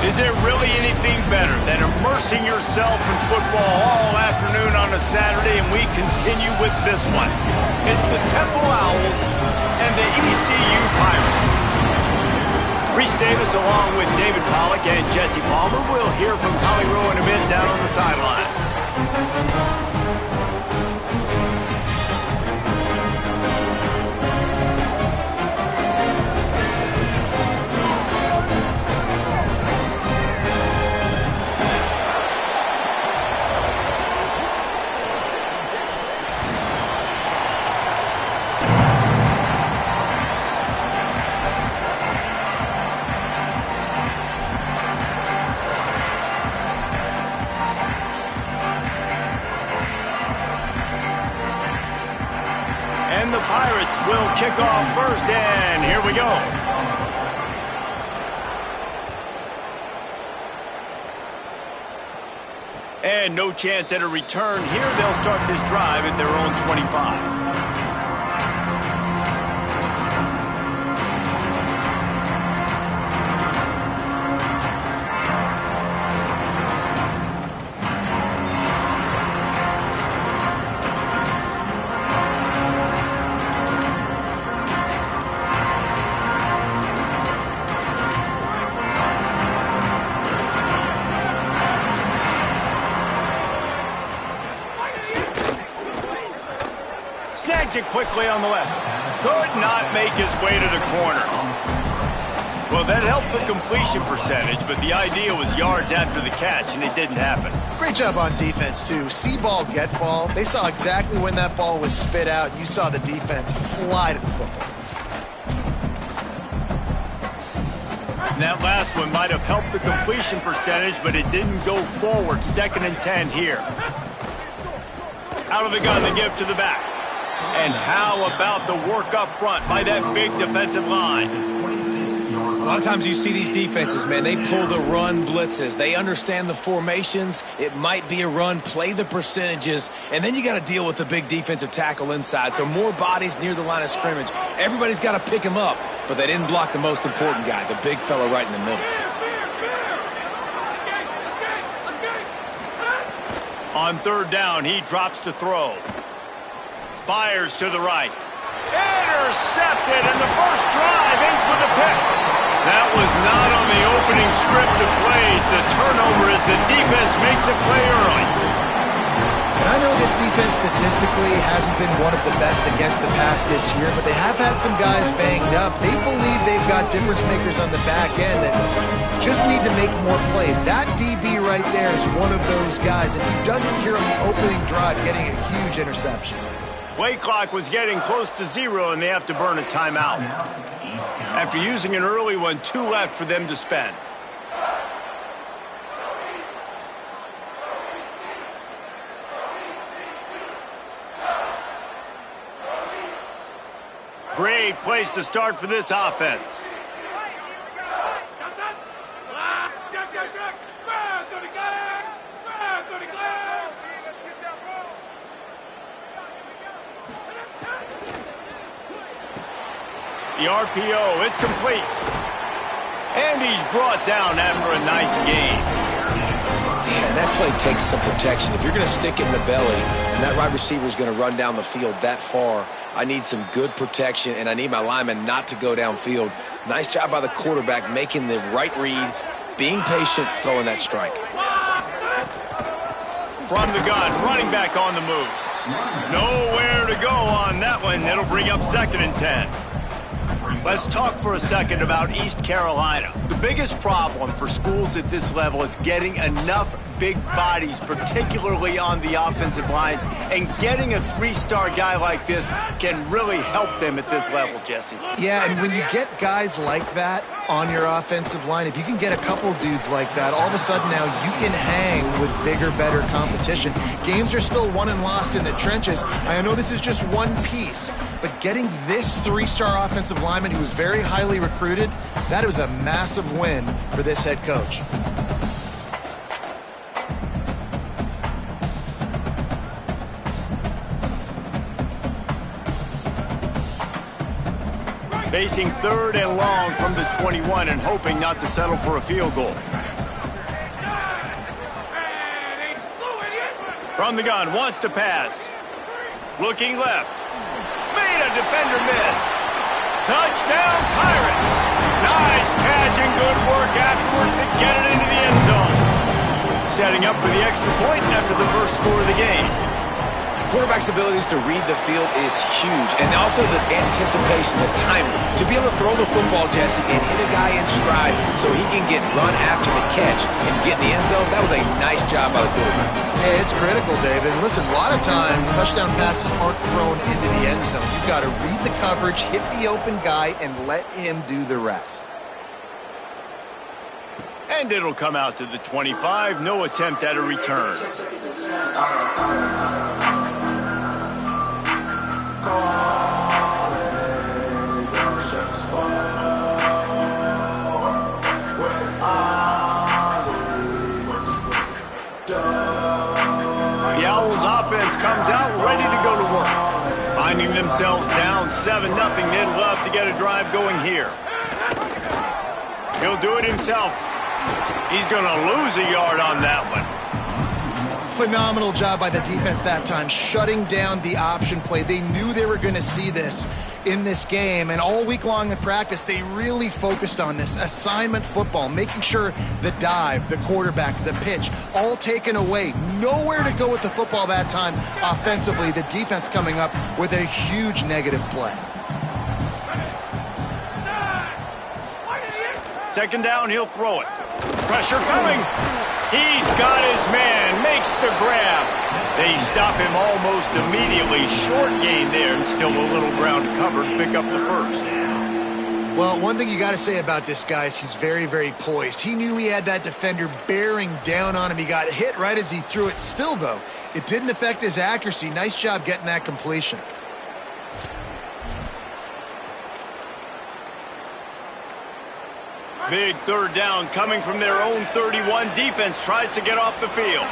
Is there really anything better than immersing yourself in football all afternoon on a Saturday? And we continue with this one. It's the Temple Owls and the ECU Pirates. Reese Davis along with David Pollack and Jesse Palmer. We'll hear from Holly Rowe in a bit down on the sideline. And the Pirates will kick off first, and here we go. And no chance at a return here. They'll start this drive at their own 25. Snags it quickly on the left. Could not make his way to the corner. Well, that helped the completion percentage, but the idea was yards after the catch, and it didn't happen. Great job on defense, too. See ball, get ball. They saw exactly when that ball was spit out. You saw the defense fly to the football. And that last one might have helped the completion percentage, but it didn't go forward. 2nd and 10 here. Out of the gun, the give to the back. And how about the work up front by that big defensive line? A lot of times you see these defenses, man, they pull the run blitzes. They understand the formations. It might be a run, play the percentages, and then you got to deal with the big defensive tackle inside. So more bodies near the line of scrimmage. Everybody's got to pick him up, but they didn't block the most important guy, the big fella right in the middle. On 3rd down, he drops to throw. Fires to the right. Intercepted, and the first drive ends with a pick. That was not on the opening script of plays. The turnover as the defense makes a play early. And I know this defense statistically hasn't been one of the best against the pass this year, but they have had some guys banged up. They believe they've got difference makers on the back end that just need to make more plays. That DB right there is one of those guys, and he doesn't here on the opening drive getting a huge interception. Play clock was getting close to 0, and they have to burn a timeout. After using an early one, 2 left for them to spend. Great place to start for this offense. The RPO, it's complete. And he's brought down after a nice gain. Man, that play takes some protection. If you're going to stick it in the belly and that right receiver is going to run down the field that far, I need some good protection, and I need my lineman not to go downfield. Nice job by the quarterback making the right read, being patient, throwing that strike. From the gun, running back on the move. Nowhere to go on that one. It'll bring up 2nd and 10. Let's talk for a second about East Carolina. The biggest problem for schools at this level is getting enough big bodies, particularly on the offensive line, and getting a 3-star guy like this can really help them at this level, Jesse. Yeah, and when you get guys like that on your offensive line, if you can get a couple dudes like that, all of a sudden now you can hang with bigger, better competition. Games are still won and lost in the trenches. I know this is just one piece, but getting this 3-star offensive lineman who was very highly recruited, that was a massive win for this head coach. Facing 3rd and long from the 21 and hoping not to settle for a field goal. From the gun, wants to pass. Looking left. Made a defender miss. Touchdown, Pirates. Nice catch and good work afterwards to get it into the end zone. Setting up for the extra point after the first score of the game. Quarterback's abilities to read the field is huge, and also the anticipation, the timing. To be able to throw the football, Jesse, and hit a guy in stride so he can get run after the catch and get in the end zone, that was a nice job by the quarterback. Yeah, it's critical, David. And listen, a lot of times, touchdown passes aren't thrown into the end zone. You've got to read the coverage, hit the open guy, and let him do the rest. And it'll come out to the 25. No attempt at a return. The Owls offense comes out ready to go to work. Finding themselves down 7-0, they'd love to get a drive going here. He'll do it himself. He's going to lose a yard on that one. Phenomenal job by the defense that time, shutting down the option play. They knew they were going to see this in this game, and all week long in practice, they really focused on this assignment football, making sure the dive, the quarterback, the pitch, all taken away. Nowhere to go with the football that time offensively. The defense coming up with a huge negative play. Second down, he'll throw it. Pressure coming. He's got his man, makes the grab. They stop him almost immediately. Short gain there, and still a little ground covered. Pick up the first. Well, one thing you got to say about this guy is he's very, very poised. He knew he had that defender bearing down on him. He got hit right as he threw it. Still, though, it didn't affect his accuracy. Nice job getting that completion. Big third down coming from their own 31. Defense tries to get off the field.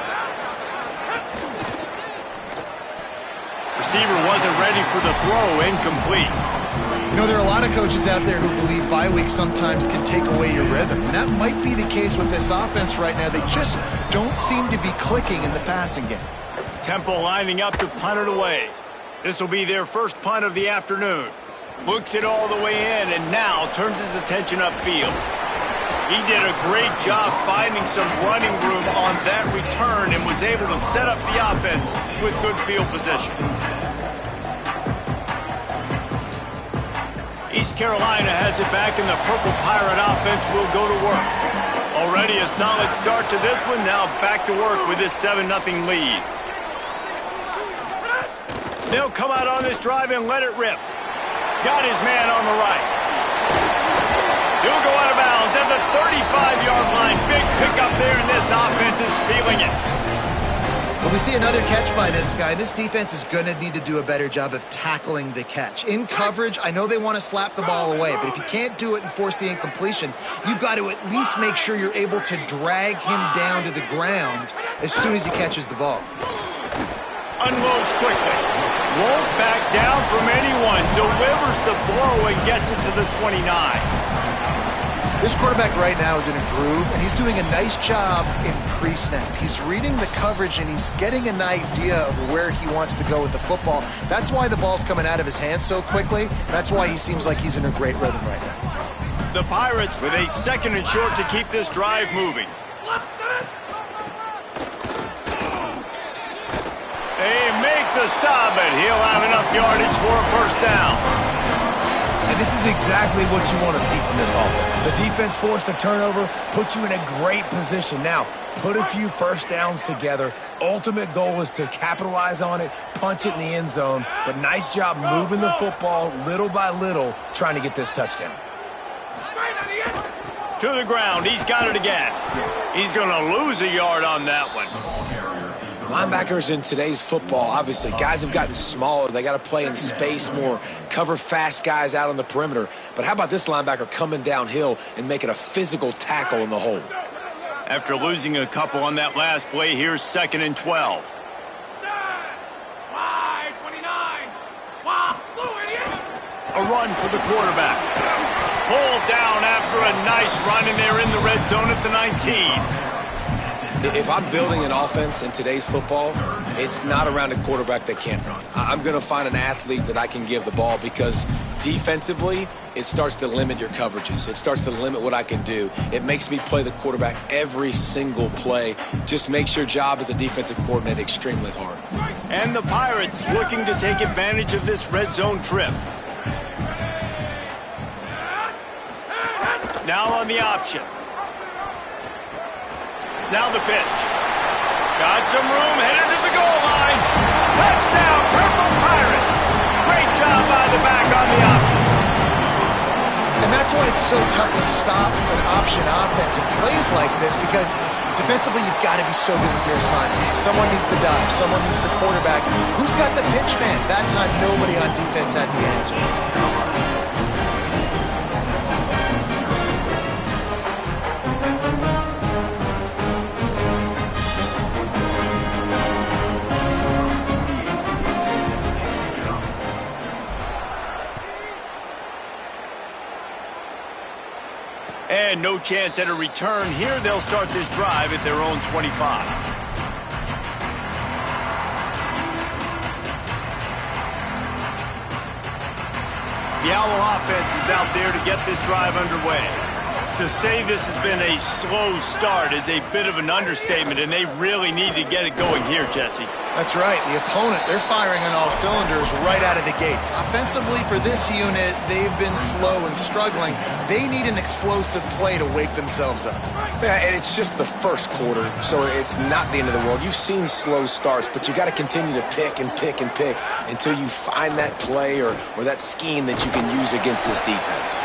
Receiver wasn't ready for the throw. Incomplete. You know, there are a lot of coaches out there who believe bye weeks sometimes can take away your rhythm. And that might be the case with this offense right now. They just don't seem to be clicking in the passing game. Tempo lining up to punt it away. This will be their first punt of the afternoon. Looks it all the way in and now turns his attention upfield. He did a great job finding some running room on that return and was able to set up the offense with good field position. East Carolina has it back, and the Purple Pirate offense will go to work. Already a solid start to this one. Now back to work with this 7-0 lead. They'll come out on this drive and let it rip. Got his man on the right. He'll go out of bounds at the 35-yard line. Big pickup there, and this offense is feeling it. When we see another catch by this guy, this defense is going to need to do a better job of tackling the catch. In coverage, I know they want to slap the ball away, but if you can't do it and force the incompletion, you've got to at least make sure you're able to drag him down to the ground as soon as he catches the ball. Unloads quickly. Won't back down from anyone. Delivers the blow and gets it to the 29. This quarterback right now is in a groove, and he's doing a nice job in pre-snap. He's reading the coverage, and he's getting an idea of where he wants to go with the football. That's why the ball's coming out of his hands so quickly. That's why he seems like he's in a great rhythm right now. The Pirates with a second and short to keep this drive moving. They make the stop, and he'll have enough yardage for a first down. And this is exactly what you want to see from this offense. The defense forced a turnover, puts you in a great position. Now, put a few first downs together. Ultimate goal is to capitalize on it, punch it in the end zone. But nice job moving the football little by little, trying to get this touchdown. To the ground. He's got it again. He's going to lose a yard on that one. Linebackers in today's football, obviously, guys have gotten smaller. They got to play in space more, cover fast guys out on the perimeter. But how about this linebacker coming downhill and making a physical tackle in the hole? After losing a couple on that last play, here's 2nd and 12. A run for the quarterback. Pulled down after a nice run, and they're in the red zone at the 19. If I'm building an offense in today's football, it's not around a quarterback that can't run. I'm going to find an athlete that I can give the ball because defensively, it starts to limit your coverages. It starts to limit what I can do. It makes me play the quarterback every single play. Just makes your job as a defensive coordinator extremely hard. And the Pirates looking to take advantage of this red zone trip. Now on the option. Now the pitch. Got some room, headed to the goal line. Touchdown, Purple Pirates. Great job by the back on the option. And that's why it's so tough to stop an option offense in plays like this, because defensively you've got to be so good with your assignments. Someone needs the dive, someone needs the quarterback. Who's got the pitch man? That time nobody on defense had the answer. And no chance at a return here. They'll start this drive at their own 25. The Owl offense is out there to get this drive underway. To say this has been a slow start is a bit of an understatement, and they really need to get it going here, Jesse. That's right. The opponent, they're firing on all cylinders right out of the gate. Offensively, for this unit, they've been slow and struggling. They need an explosive play to wake themselves up. Yeah, and it's just the first quarter, so it's not the end of the world. You've seen slow starts, but you got to continue to pick and pick and pick until you find that play or that scheme that you can use against this defense.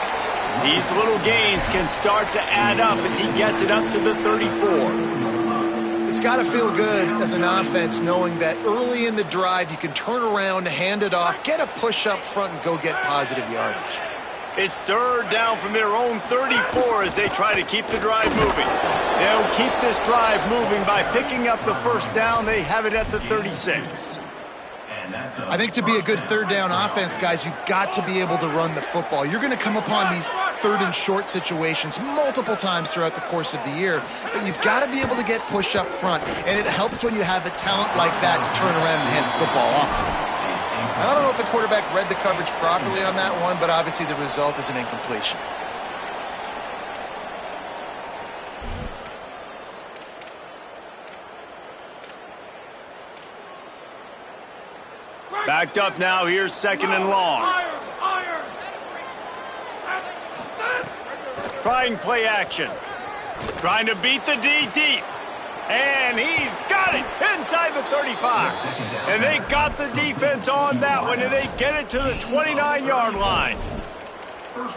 These little gains can start to add up as he gets it up to the 34. It's got to feel good as an offense knowing that early in the drive you can turn around, hand it off, get a push up front, and go get positive yardage. It's third down from their own 34 as they try to keep the drive moving. They'll keep this drive moving by picking up the first down. They have it at the 36. I think to be a good third down offense, guys, you've got to be able to run the football. You're going to come upon these third and short situations multiple times throughout the course of the year, but you've got to be able to get push up front, and it helps when you have a talent like that to turn around and hand the football off to. I don't know if the quarterback read the coverage properly on that one, but obviously the result is an incompletion. Backed up now, here's second and long. Trying play action. Trying to beat the D deep. And he's got it inside the 35. And they got the defense on that one, and they get it to the 29-yard line.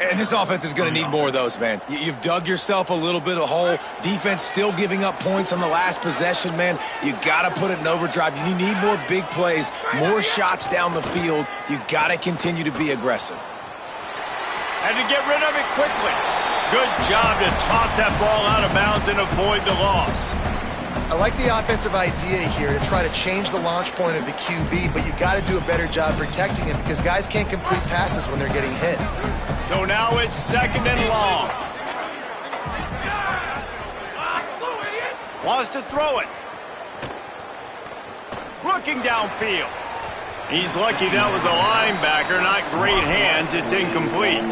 And this offense is going to need more of those, man. You've dug yourself a little bit of a hole. Defense still giving up points on the last possession, man. You got to put it in overdrive. You need more big plays, more shots down the field. You got to continue to be aggressive. And to get rid of it quickly. Good job to toss that ball out of bounds and avoid the loss. I like the offensive idea here to try to change the launch point of the QB, but you got to do a better job protecting him because guys can't complete passes when they're getting hit. So now it's second and long. Wants to throw it. Looking downfield. He's lucky that was a linebacker, not great hands. It's incomplete.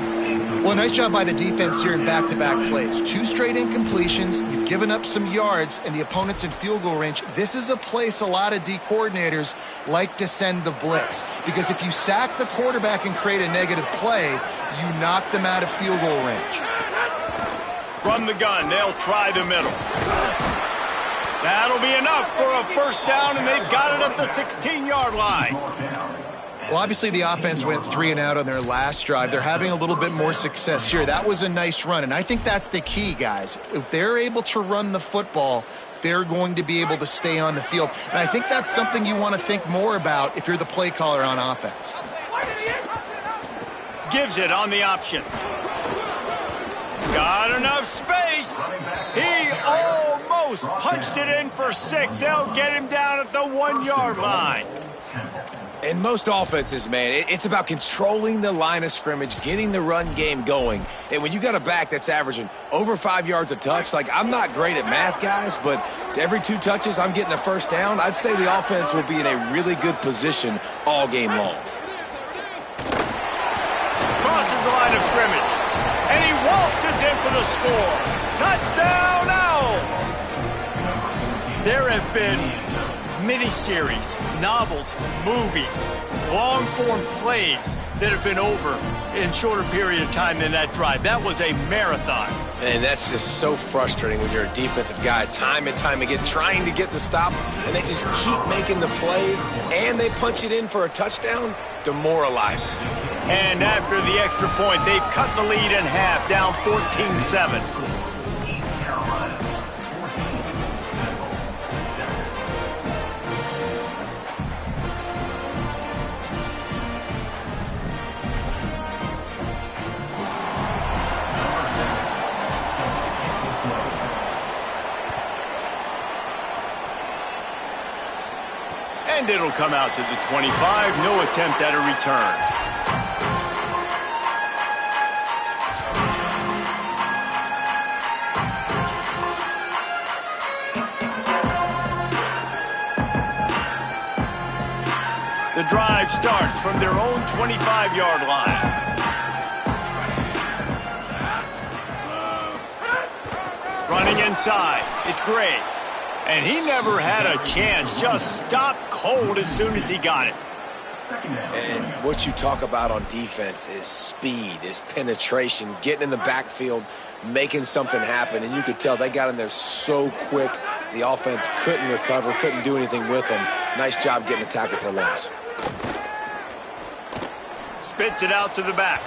Well, nice job by the defense here in back-to-back plays. 2 straight incompletions, you've given up some yards, and the opponent's in field goal range. This is a place a lot of D coordinators like to send the blitz, because if you sack the quarterback and create a negative play, you knock them out of field goal range. From the gun, they'll try the middle. That'll be enough for a first down, and they've got it at the 16-yard line. Well, obviously the offense went 3 and out on their last drive. They're having a little bit more success here. That was a nice run, and I think that's the key, guys. If they're able to run the football, they're going to be able to stay on the field. And I think that's something you want to think more about if you're the play caller on offense. Gives it on the option. Got enough space. He almost punched it in for 6. They'll get him down at the 1-yard line. In most offenses, man, it's about controlling the line of scrimmage, getting the run game going. And when you got a back that's averaging over 5 yards a touch, like, I'm not great at math, guys, but Every 2 touches, I'm getting a first down. I'd say the offense will be in a really good position all game long. Crosses the line of scrimmage. And he waltzes in for the score. Touchdown, Owls! There have been miniseries, novels, movies, long-form plays that have been over in shorter period of time than that drive. That was a marathon. And that's just so frustrating when you're a defensive guy, time and time again, trying to get the stops, and they just keep making the plays, and they punch it in for a touchdown. Demoralizing. And after the extra point, they've cut the lead in half, down 14-7. And it'll come out to the 25. No attempt at a return. The drive starts from their own 25-yard line. Running inside. It's Gray. And he never had a chance, just stopped cold as soon as he got it. And what you talk about on defense is speed, is penetration, getting in the backfield, making something happen. And you could tell they got in there so quick, the offense couldn't recover, couldn't do anything with them. Nice job getting the tackle for loss. Spits it out to the back.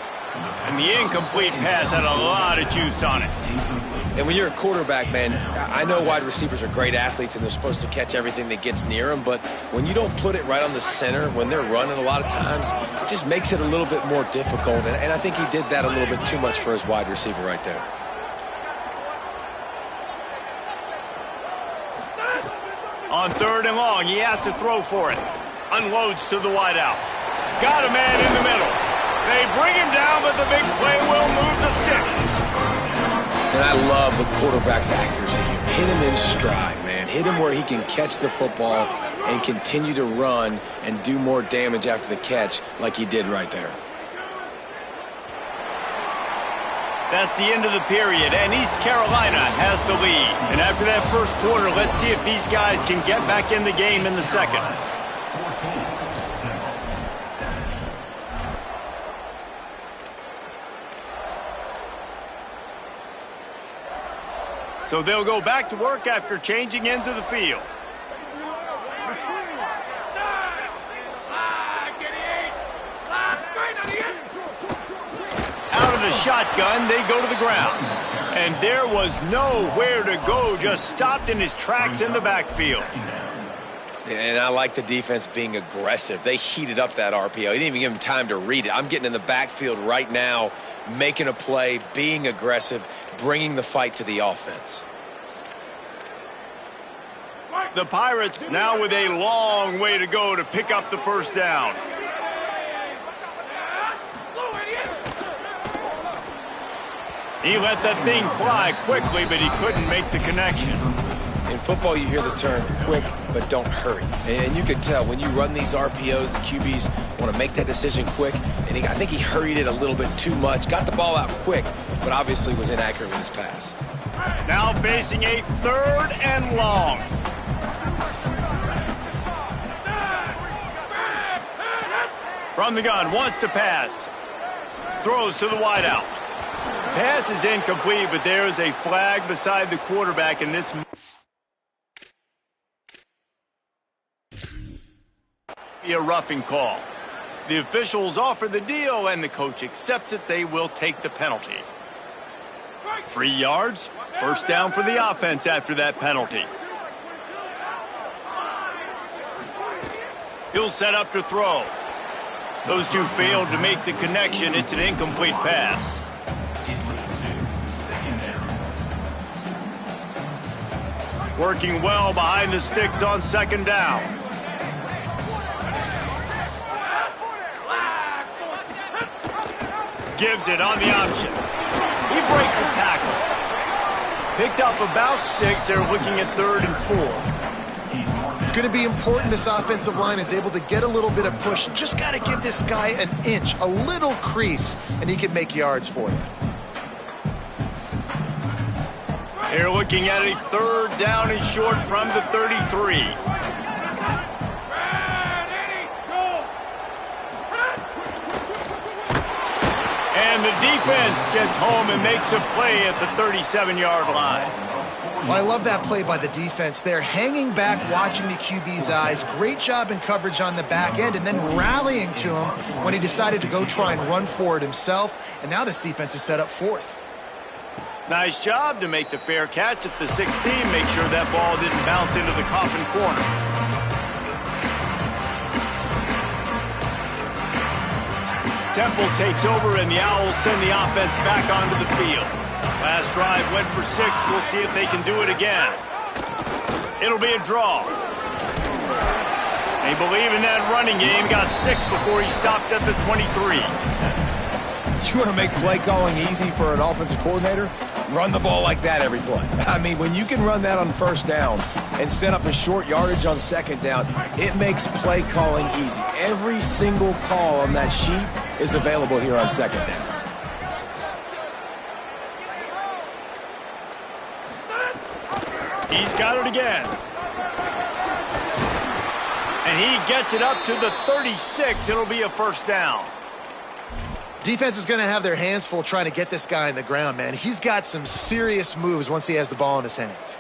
And the incomplete pass had a lot of juice on it. And when you're a quarterback, man, I know wide receivers are great athletes and they're supposed to catch everything that gets near them, but when you don't put it right on the center, when they're running a lot of times, it just makes it a little bit more difficult. And I think he did that a little bit too much for his wide receiver right there. On 3rd and long, he has to throw for it. Unloads to the wideout. Got a man in the middle. They bring him down, but the big play will move the sticks. And I love the quarterback's accuracy here. Hit him in stride, man. Hit him where he can catch the football and continue to run and do more damage after the catch like he did right there. That's the end of the period, and East Carolina has the lead. And after that first quarter, let's see if these guys can get back in the game in the second. So they'll go back to work after changing into the field. Out of the shotgun, they go to the ground. And there was nowhere to go, just stopped in his tracks in the backfield. And I like the defense being aggressive. They heated up that RPO. He didn't even give him time to read it. I'm getting in the backfield right now, making a play, being aggressive, bringing the fight to the offense. The Pirates now with a long way to go to pick up the first down. He let that thing fly quickly, but he couldn't make the connection. In football, you hear the term quick, but don't hurry. And you can tell when you run these RPOs, the QBs want to make that decision quick. And I think he hurried it a little bit too much. Got the ball out quick, but obviously was inaccurate with his pass. Now facing a 3rd and long. From the gun, wants to pass. Throws to the wideout. Pass is incomplete, but there is a flag beside the quarterback in this. Be a roughing call. The officials offer the deal, and the coach accepts it. They will take the penalty. 3 yards. First down for the offense after that penalty. He'll set up to throw. Those two failed to make the connection. It's an incomplete pass. Working well behind the sticks on 2nd down. Gives it on the option. He breaks a tackle. Picked up about 6. They're looking at 3rd and 4. It's going to be important this offensive line is able to get a little bit of push. Just got to give this guy an inch, a little crease, and he can make yards for you. They're looking at a 3rd down and short from the 33. And the defense gets home and makes a play at the 37-yard line. Well, I love that play by the defense there. Hanging back, watching the QB's eyes. Great job in coverage on the back end, and then rallying to him when he decided to go try and run for it himself. And now this defense is set up 4th. Nice job to make the fair catch at the 16. Make sure that ball didn't bounce into the coffin corner. Temple takes over, and the Owls send the offense back onto the field. Last drive went for 6. We'll see if they can do it again. It'll be a draw. They believe in that running game. Got 6 before he stopped at the 23. You want to make play calling easy for an offensive coordinator? Run the ball like that every play. I mean, when you can run that on 1st down and set up a short yardage on 2nd down, it makes play calling easy. Every single call on that sheet is available here on 2nd down. He's got it again. And he gets it up to the 36. It'll be a 1st down. Defense is going to have their hands full trying to get this guy on the ground, man. He's got some serious moves once he has the ball in his hands.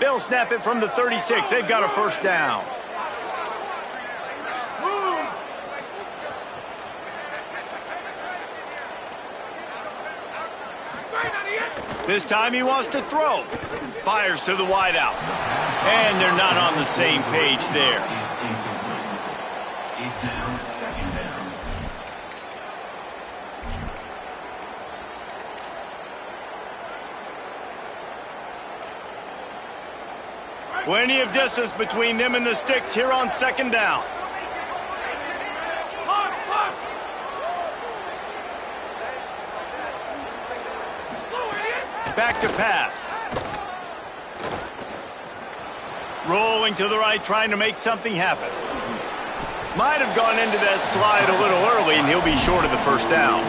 They'll snap it from the 36. They've got a 1st down. This time he wants to throw. Fires to the wideout. And they're not on the same page there. Plenty of distance between them and the sticks here on 2nd down. Back to pass. Rolling to the right, trying to make something happen. Might have gone into that slide a little early, and he'll be short of the 1st down.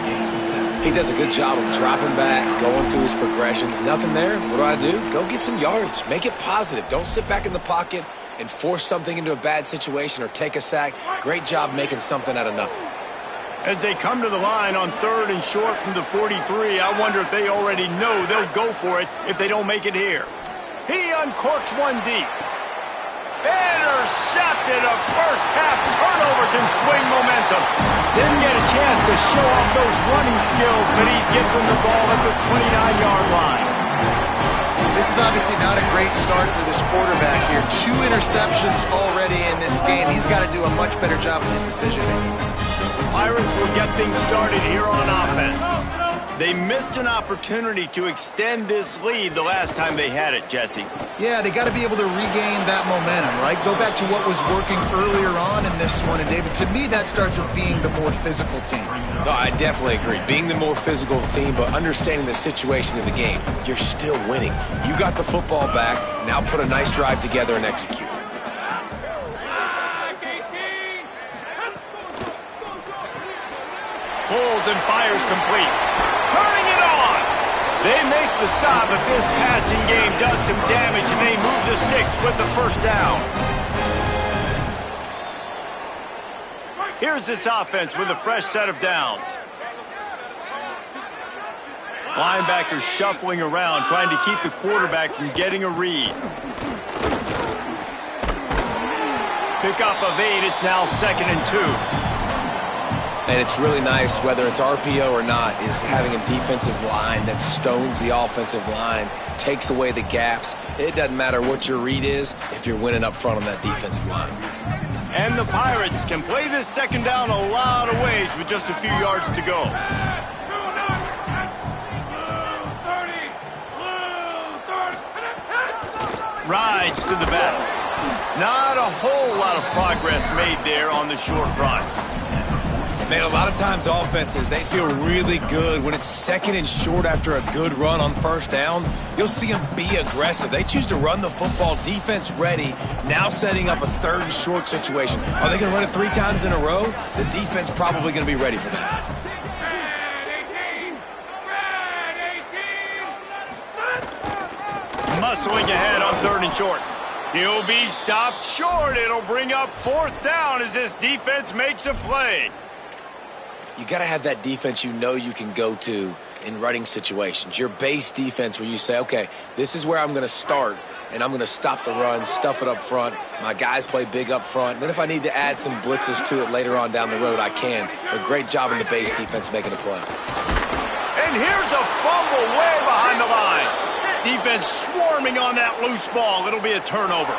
He does a good job of dropping back, going through his progressions. Nothing there. What do? Go get some yards. Make it positive. Don't sit back in the pocket and force something into a bad situation or take a sack. Great job making something out of nothing. As they come to the line on 3rd and short from the 43, I wonder if they already know they'll go for it if they don't make it here. He uncorks one deep. Intercepted. A 1st half turnover can swing momentum. Didn't get a chance to show off those running skills, but he gets him the ball at the 29-yard line. This is obviously not a great start for this quarterback here. 2 interceptions already in this game. He's got to do a much better job with his decision-making. Pirates will get things started here on offense. They missed an opportunity to extend this lead the last time they had it, Jesse. Yeah, they got to be able to regain that momentum, right? Go back to what was working earlier on in this one. And, David, to me, that starts with being the more physical team. No, I definitely agree. Being the more physical team, but understanding the situation of the game. You're still winning. You got the football back. Now put a nice drive together and execute. Pulls and fires complete. Turning it on. They make the stop, but this passing game does some damage, and they move the sticks with the 1st down. Here's this offense with a fresh set of downs. Linebackers shuffling around, trying to keep the quarterback from getting a read. Pickup of 8. It's now 2nd and 2. And it's really nice, whether it's RPO or not, is having a defensive line that stones the offensive line, takes away the gaps. It doesn't matter what your read is if you're winning up front on that defensive line. And the Pirates can play this 2nd down a lot of ways with just a few yards to go. Rides to the battle. Not a whole lot of progress made there on the short run. Man, a lot of times offenses, they feel really good when it's second and short after a good run on first down. You'll see them be aggressive. They choose to run the football, defense ready, now setting up a third and short situation. Are they going to run it 3 times in a row? The defense probably going to be ready for that. Muscling ahead on 3rd and short. He'll be stopped short. It'll bring up 4th down as this defense makes a play. You got to have that defense you know you can go to in running situations. Your base defense where you say, okay, this is where I'm going to start, and I'm going to stop the run, stuff it up front. My guys play big up front. And then if I need to add some blitzes to it later on down the road, I can. But great job in the base defense making a play. And here's a fumble way behind the line. Defense swarming on that loose ball. It'll be a turnover.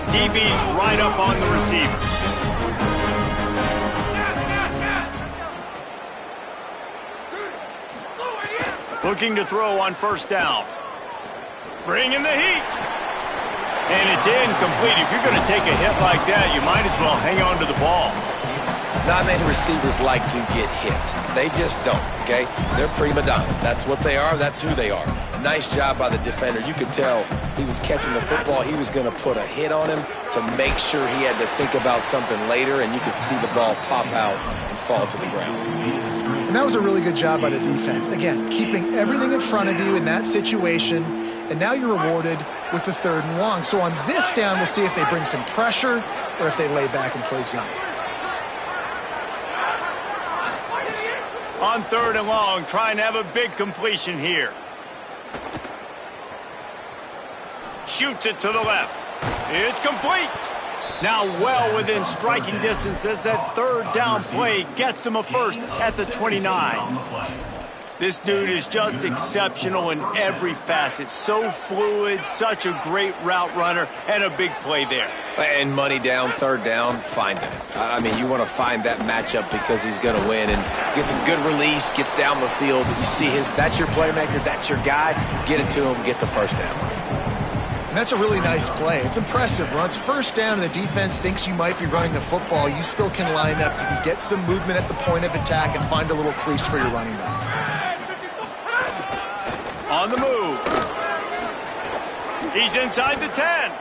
DB's right up on the receivers. Looking to throw on 1st down. Bringing the heat. And it's incomplete. If you're going to take a hit like that, you might as well hang on to the ball. Not many receivers like to get hit. They just don't, okay? They're prima donnas. That's what they are. That's who they are. Nice job by the defender. You could tell he was catching the football. He was going to put a hit on him to make sure he had to think about something later, and you could see the ball pop out and fall to the ground. And that was a really good job by the defense. Again, keeping everything in front of you in that situation, and now you're rewarded with the 3rd and long. So on this down, we'll see if they bring some pressure or if they lay back and play zone. On 3rd and long, trying to have a big completion here. Shoots it to the left. It's complete. Now well within striking distance as that 3rd down play gets him a first at the 29. This dude is just exceptional in every facet. So fluid, such a great route runner, and a big play there. And money down, 3rd down, find that. I mean, you want to find that matchup because he's going to win and gets a good release, gets down the field. You see that's your playmaker, that's your guy. Get it to him, get the 1st down. And that's a really nice play. It's impressive. Once 1st down and the defense thinks you might be running the football, you still can line up. You can get some movement at the point of attack and find a little crease for your running back. On the move. He's inside the 10.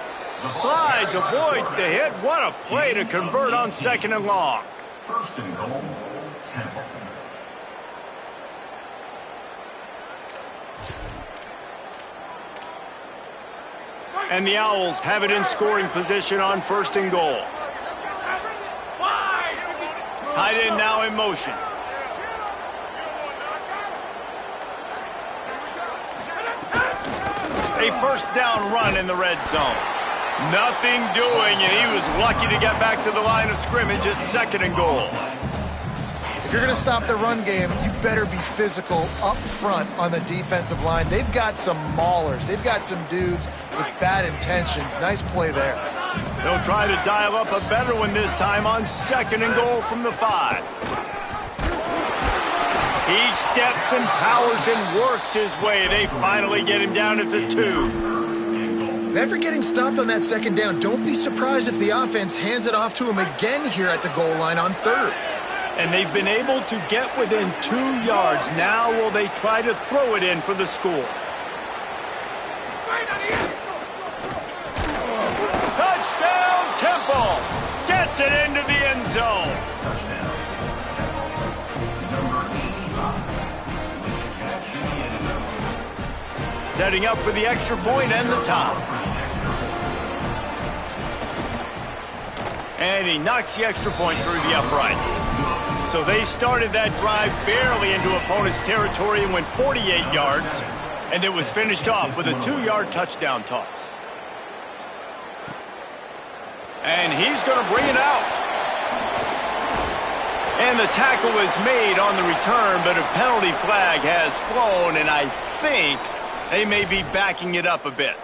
Slides, avoids the hit. What a play to convert on 2nd and long. 1st and goal, Temple. And the Owls have it in scoring position on 1st and goal. Tight end now in motion. A 1st down run in the red zone. Nothing doing, and he was lucky to get back to the line of scrimmage at 2nd and goal. If you're going to stop the run game, you better be physical up front on the defensive line. They've got some maulers. They've got some dudes with bad intentions. Nice play there. They'll try to dial up a better one this time on 2nd and goal from the 5. He steps and powers and works his way. They finally get him down at the 2. Never getting stopped on that 2nd down. Don't be surprised if the offense hands it off to him again here at the goal line on 3rd. And they've been able to get within 2 yards. Now will they try to throw it in for the score? Touchdown, Temple! Gets it into the end zone. Setting up for the extra point and the top. And he knocks the extra point through the uprights. So they started that drive barely into opponent's territory and went 48 yards. And it was finished off with a 2-yard touchdown toss. And he's going to bring it out. And the tackle was made on the return, but a penalty flag has flown, and I think they may be backing it up a bit.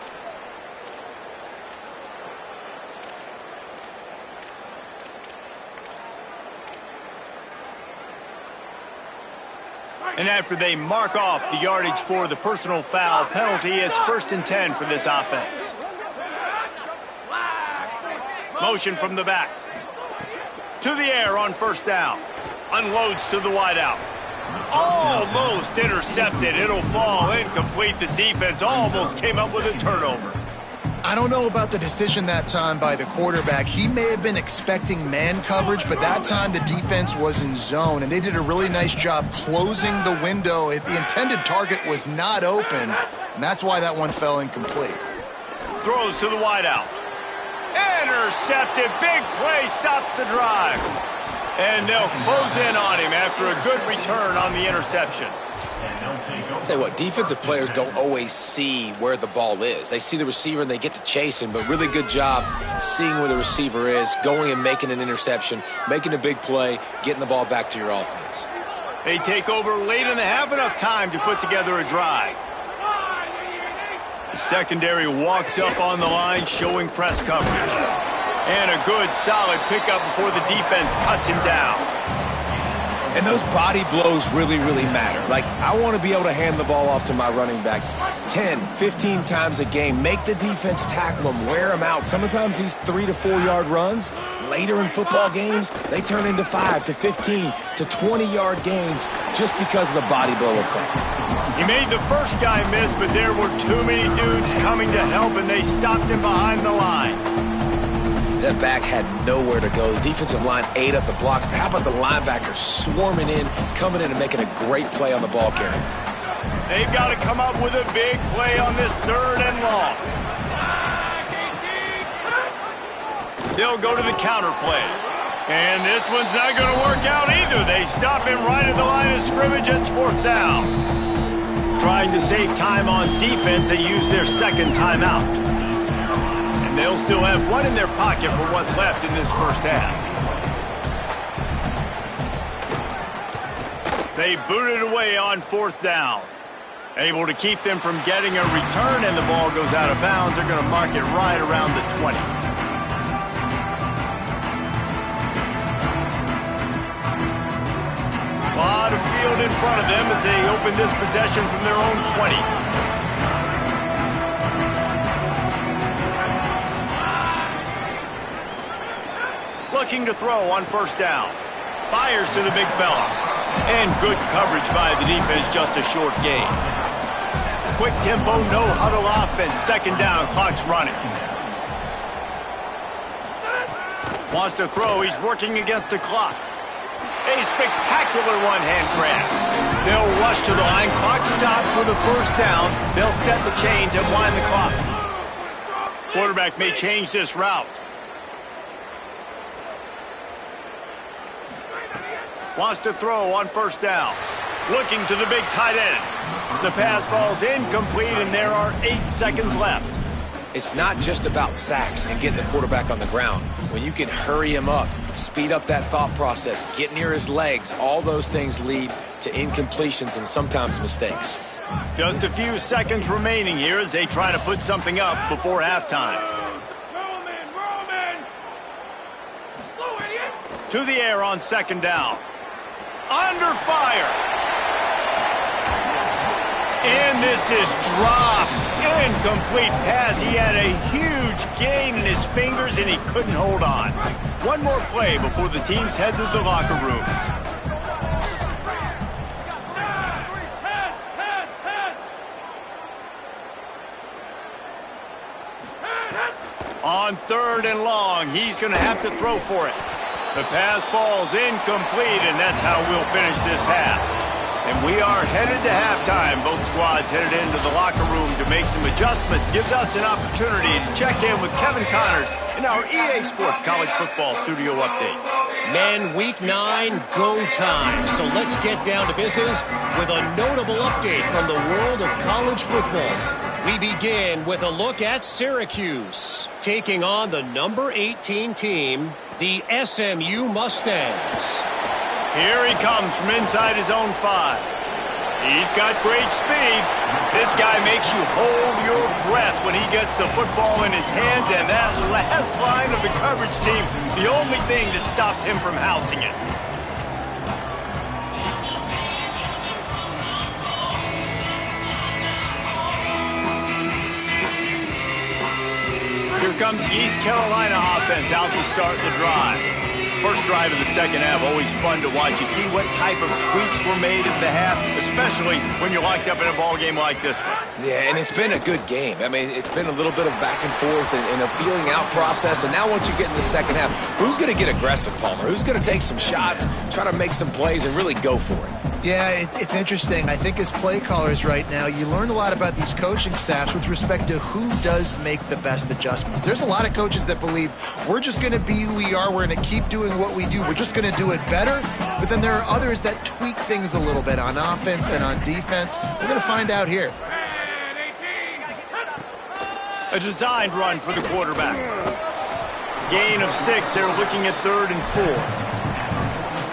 And after they mark off the yardage for the personal foul penalty, it's 1st and 10 for this offense. Motion from the back. To the air on 1st down. Unloads to the wideout. Almost intercepted. It'll fall incomplete. The defense almost came up with a turnover. I don't know about the decision that time by the quarterback. He may have been expecting man coverage, but that time the defense was in zone, and they did a really nice job closing the window. The intended target was not open, and that's why that one fell incomplete. Throws to the wideout. Intercepted. Big play stops the drive. And they'll close in on him after a good return on the interception. I'll tell you what, defensive players don't always see where the ball is. They see the receiver and they get to chase him, but really good job seeing where the receiver is, going and making an interception, making a big play, getting the ball back to your offense. They take over late and have enough time to put together a drive. The secondary walks up on the line, showing press coverage. And a good, solid pickup before the defense cuts him down. And those body blows really, really matter. Like, I want to be able to hand the ball off to my running back 10, 15 times a game. Make the defense tackle them, wear them out. Sometimes these 3 to 4 yard runs, later in football games, they turn into 5 to 15 to 20 yard gains just because of the body blow effect. He made the first guy miss, but there were too many dudes coming to help, and they stopped him behind the line. That back had nowhere to go. The defensive line ate up the blocks. But how about the linebackers swarming in, coming in and making a great play on the ball carrier? They've got to come up with a big play on this 3rd and long. They'll go to the counter play. And this one's not going to work out either. They stop him right at the line of scrimmage. It's 4th down. Trying to save time on defense, they use their 2nd timeout. They'll still have one in their pocket for what's left in this first half. They boot it away on 4th down. Able to keep them from getting a return, and the ball goes out of bounds. They're going to mark it right around the 20. A lot of field in front of them as they open this possession from their own 20. Looking to throw on 1st down. Fires to the big fella. And good coverage by the defense, just a short gain. Quick tempo, no huddle offense. 2nd down, clock's running. Wants to throw, he's working against the clock. A spectacular one-hand grab. They'll rush to the line, clock stopped for the 1st down. They'll set the chains and wind the clock. Quarterback may change this route. Wants to throw on 1st down. Looking to the big tight end. The pass falls incomplete, and there are 8 seconds left. It's not just about sacks and getting the quarterback on the ground. When you can hurry him up, speed up that thought process, get near his legs, all those things lead to incompletions and sometimes mistakes. Just a few seconds remaining here as they try to put something up before halftime. To the air on 2nd down. Under fire. And this is dropped. Incomplete pass. He had a huge gain in his fingers, and he couldn't hold on. One more play before the teams head to the locker rooms. On 3rd and long, he's going to have to throw for it. The pass falls incomplete, and that's how we'll finish this half. And we are headed to halftime. Both squads headed into the locker room to make some adjustments. Gives us an opportunity to check in with Kevin Connors in our EA Sports College Football Studio Update. Men, Week 9, go time. So let's get down to business with a notable update from the world of college football. We begin with a look at Syracuse, taking on the number 18 team, the SMU Mustangs. Here he comes from inside his own 5. He's got great speed. This guy makes you hold your breath when he gets the football in his hands, and that last line of the coverage team, the only thing that stopped him from housing it. Here comes the East Carolina offense out to start the drive. First drive of the second half, always fun to watch. You see what type of tweaks were made at the half, especially when you're locked up in a ball game like this one. Yeah, and it's been a good game. I mean, it's been a little bit of back and forth and a feeling out process. And now once you get in the second half, who's going to get aggressive, Palmer? Who's going to take some shots, try to make some plays, and really go for it? Yeah, it's interesting. I think as play callers right now, you learn a lot about these coaching staffs with respect to who does make the best adjustments. There's a lot of coaches that believe we're just going to be who we are. We're going to keep doing what we do. We're just going to do it better. But then there are others that tweak things a little bit on offense and on defense. We're going to find out here. A designed run for the quarterback. Gain of 6. They're looking at 3rd and 4.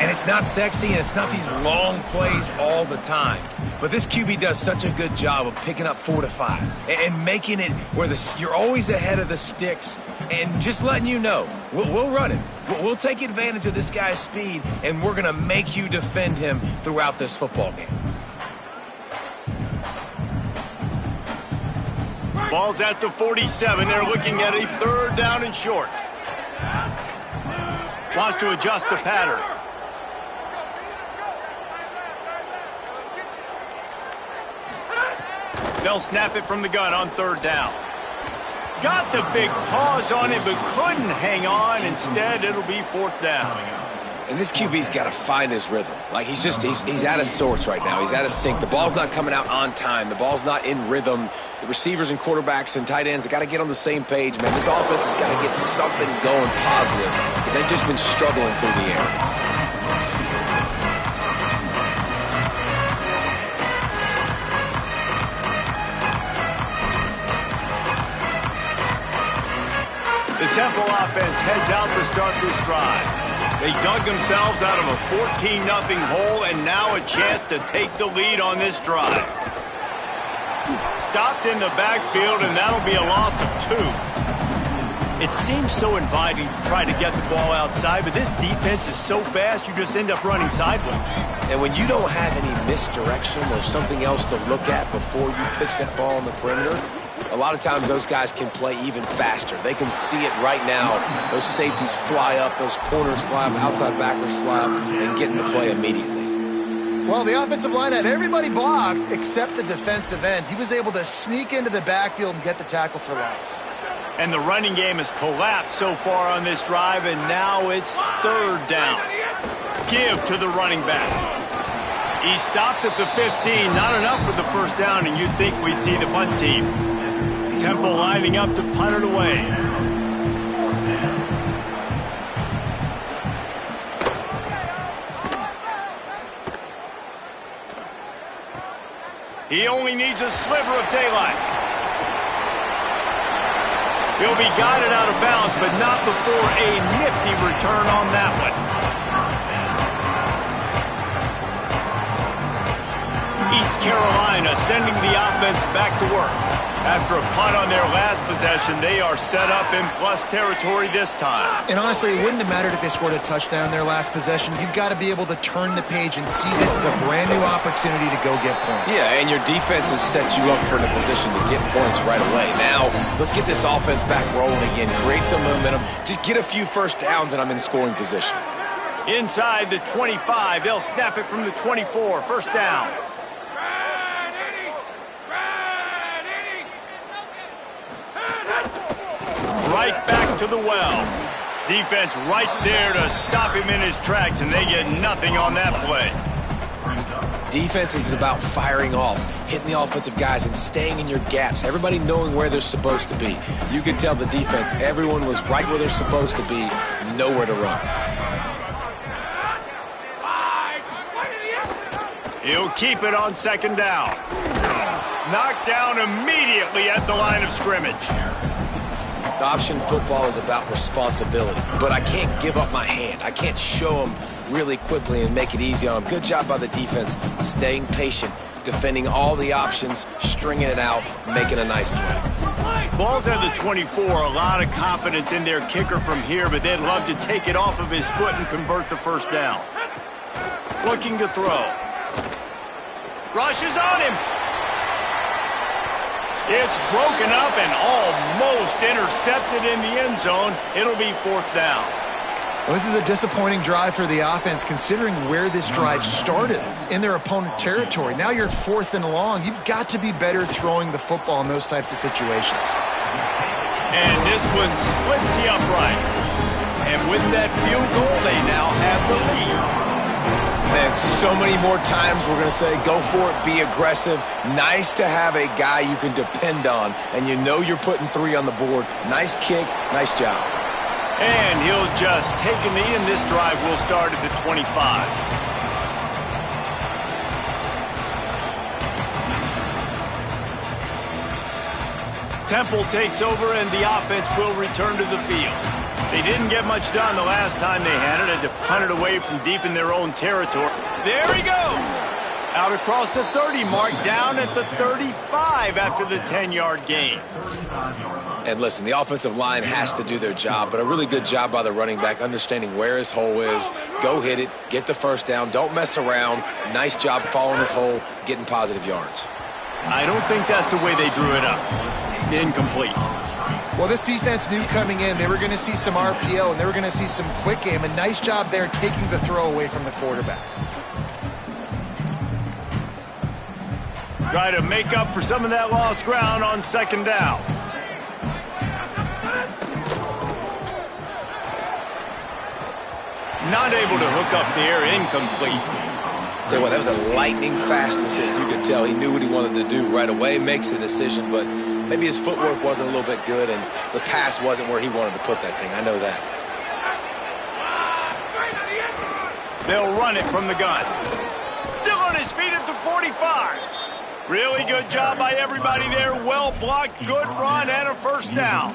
And it's not sexy, and it's not these long plays all the time. But this QB does such a good job of picking up 4 to 5 and making it where you're always ahead of the sticks and just letting you know, we'll run it. We'll take advantage of this guy's speed, and we're going to make you defend him throughout this football game. Ball's at the 47. They're looking at a 3rd down and short. Wants to adjust the pattern. They'll snap it from the gun on 3rd down. Got the big pause on it, but couldn't hang on. Instead, it'll be 4th down. And this QB's got to find his rhythm. Like, he's out of sorts right now. He's out of sync. The ball's not coming out on time. The ball's not in rhythm. The receivers and quarterbacks and tight ends, they got to get on the same page, man. This offense has got to get something going positive because they've just been struggling through the air. The Temple offense heads out to start this drive. They dug themselves out of a 14-0 hole, and now a chance to take the lead on this drive. Stopped in the backfield, and that'll be a loss of 2. It seems so inviting to try to get the ball outside, but this defense is so fast, you just end up running sideways. And when you don't have any misdirection or something else to look at before you pitch that ball on the perimeter, a lot of times those guys can play even faster. They can see it right now. Those safeties fly up, those corners fly up, outside backers fly up, and get in the play immediately. Well, the offensive line had everybody blocked except the defensive end. He was able to sneak into the backfield and get the tackle for loss. And the running game has collapsed so far on this drive, and now it's 3rd down. Give to the running back. He stopped at the 15. Not enough for the 1st down, and you'd think we'd see the punt team. Temple lining up to punt it away. He only needs a sliver of daylight. He'll be guided out of bounds, but not before a nifty return on that one. East Carolina sending the offense back to work. After a punt on their last possession, they are set up in plus territory this time. And honestly, it wouldn't have mattered if they scored a touchdown their last possession. You've got to be able to turn the page and see this as a brand new opportunity to go get points. Yeah, and your defense has set you up for a position to get points right away. Now, let's get this offense back rolling again, create some momentum, just get a few 1st downs, and I'm in scoring position. Inside the 25, they'll snap it from the 24, 1st down. Right back to the well. Defense right there to stop him in his tracks, and they get nothing on that play. Defense is about firing off, hitting the offensive guys, and staying in your gaps. Everybody knowing where they're supposed to be. You could tell the defense, everyone was right where they're supposed to be, nowhere to run. He'll keep it on 2nd down. Knocked down immediately at the line of scrimmage. Option football is about responsibility, but I can't give up my hand. I can't show them really quickly and make it easy on them. Good job by the defense, staying patient, defending all the options, stringing it out, making a nice play. Ball's at the 24. A lot of confidence in their kicker from here, but they'd love to take it off of his foot and convert the 1st down. Looking to throw. Rushes on him. It's broken up and almost intercepted in the end zone. It'll be 4th down. Well, this is a disappointing drive for the offense considering where this drive started in their opponent territory. Now you're 4th and long. You've got to be better throwing the football in those types of situations. And this one splits the uprights. And with that field goal, they now have the lead. Man, so many more times we're going to say, go for it, be aggressive. Nice to have a guy you can depend on, and you know you're putting 3 on the board. Nice kick, nice job. And he'll just take a knee, and this drive will start at the 25. Temple takes over, and the offense will return to the field. They didn't get much done the last time they had it. Had to punt it away from deep in their own territory. There he goes! Out across the 30 mark, down at the 35 after the 10-yard gain. And listen, the offensive line has to do their job, but a really good job by the running back, understanding where his hole is. Go hit it, get the first down, don't mess around. Nice job following his hole, getting positive yards. I don't think that's the way they drew it up. Incomplete. Well, this defense knew coming in they were going to see some RPO and they were going to see some quick game. A nice job there taking the throw away from the quarterback. Try to make up for some of that lost ground on 2nd down. Not able to hook up there, incomplete. Tell you what, that was a lightning-fast decision. You could tell he knew what he wanted to do right away, makes the decision, but maybe his footwork wasn't a little bit good, and the pass wasn't where he wanted to put that thing. I know that. They'll run it from the gun. Still on his feet at the 45. Really good job by everybody there. Well blocked, good run, and a 1st down.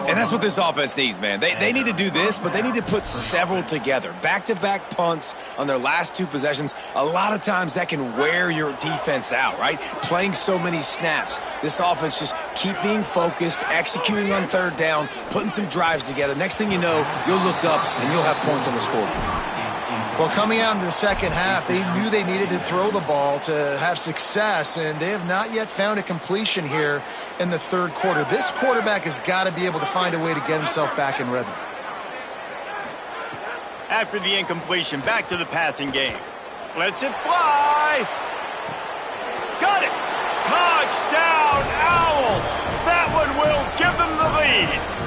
And that's what this offense needs, man. They need to do this, but they need to put several together. Back-to-back punts on their last 2 possessions. A lot of times that can wear your defense out, right? Playing so many snaps. This offense just keep being focused, executing on 3rd down, putting some drives together. Next thing you know, you'll look up and you'll have points on the scoreboard. Well, coming out in the 2nd half, they knew they needed to throw the ball to have success, and they have not yet found a completion here in the 3rd quarter. This quarterback has got to be able to find a way to get himself back in rhythm. After the incompletion, back to the passing game. Lets it fly. Got it. Touchdown, Owls. That one will give them the lead.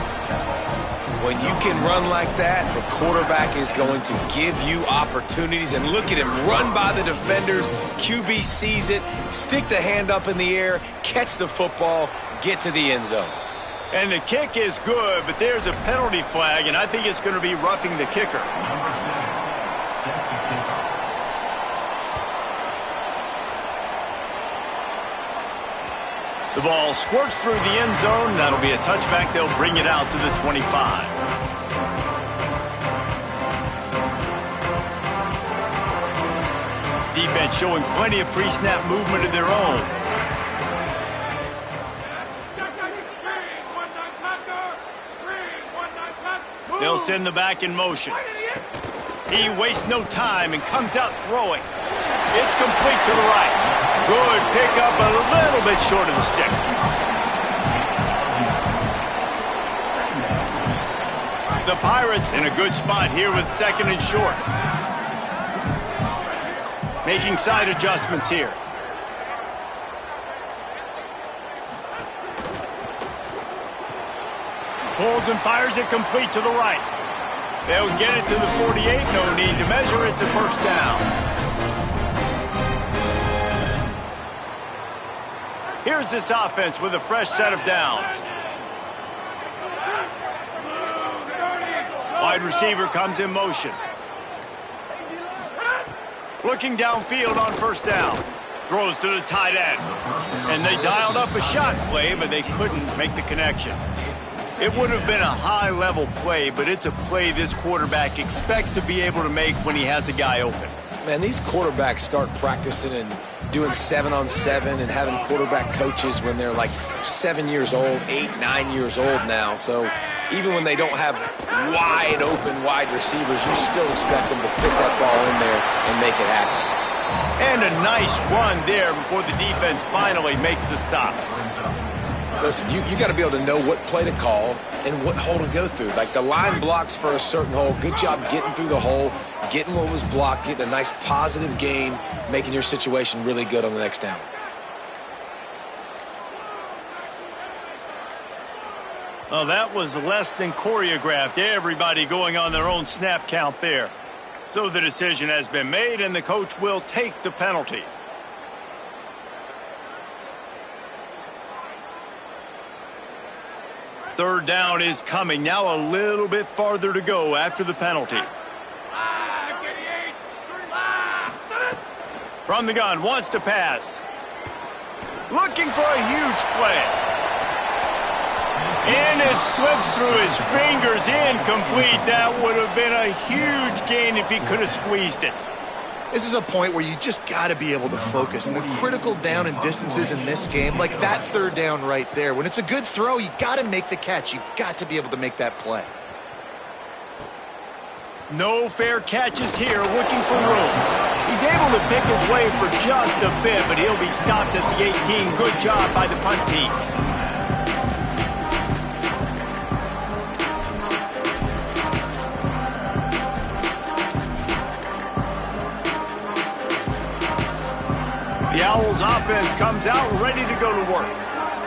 When you can run like that, the quarterback is going to give you opportunities. And look at him run by the defenders. QB sees it, stick the hand up in the air, catch the football, get to the end zone. And the kick is good, but there's a penalty flag, and I think it's going to be roughing the kicker. Number 7 sets a kickoff. The ball squirts through the end zone. That'll be a touchback. They'll bring it out to the 25. Defense showing plenty of pre-snap movement of their own. They'll send the back in motion. He wastes no time and comes out throwing. It's complete to the right. Good pickup, a little bit short of the sticks. The Pirates in a good spot here with 2nd and short. Making side adjustments here. Pulls and fires it complete to the right. They'll get it to the 48. No need to measure. It's a 1st down. Here's this offense with a fresh set of downs. Wide receiver comes in motion. Looking downfield on 1st down. Throws to the tight end. And they dialed up a shot play, but they couldn't make the connection. It would have been a high-level play, but it's a play this quarterback expects to be able to make when he has a guy open. Man, these quarterbacks start practicing and doing 7-on-7 and having quarterback coaches when they're like 7 years old, 8, 9 years old now. So even when they don't have wide open wide receivers, you still expect them to fit that ball in there and make it happen. And a nice run there before the defense finally makes the stop. Listen, you got to be able to know what play to call and what hole to go through. Like the line blocks for a certain hole. Good job getting through the hole, getting what was blocked, getting a nice positive gain, making your situation really good on the next down. Well, that was less than choreographed. Everybody going on their own snap count there. So the decision has been made, and the coach will take the penalty. Third down is coming. Now a little bit farther to go after the penalty. From the gun, wants to pass. Looking for a huge play. And it slips through his fingers, incomplete. That would have been a huge gain if he could have squeezed it. This is a point where you just got to be able to focus. And the critical down and distances in this game, like that third down right there, when it's a good throw, you got to make the catch. You've got to be able to make that play. No fair catches here, looking for room. He's able to pick his way for just a bit, but he'll be stopped at the 18. Good job by the punt team. The Owls offense comes out ready to go to work.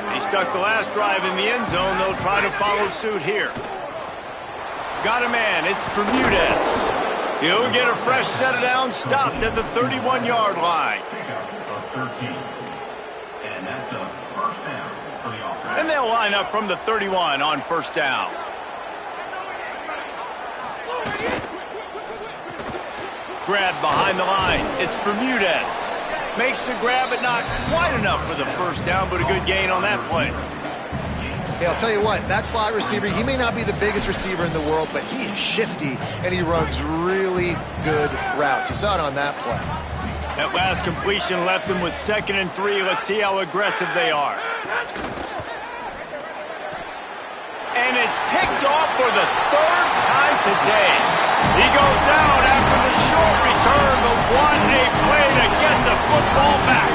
They stuck the last drive in the end zone. They'll try to follow suit here. Got a man. It's Bermudez. He'll get a fresh set of downs, stopped at the 31-yard line. Pickup of 13. And that's a first down for the offense. And they'll line up from the 31 on first down. Grab behind the line. It's Bermudez. Makes the grab, but not quite enough for the first down, but a good gain on that play. Hey, I'll tell you what, that slot receiver, he may not be the biggest receiver in the world, but he is shifty, and he runs really good routes. You saw it on that play. That last completion left them with 2nd and 3. Let's see how aggressive they are. And it's picked off for the 3rd time today. He goes down after the short return, but what a play to get the football back.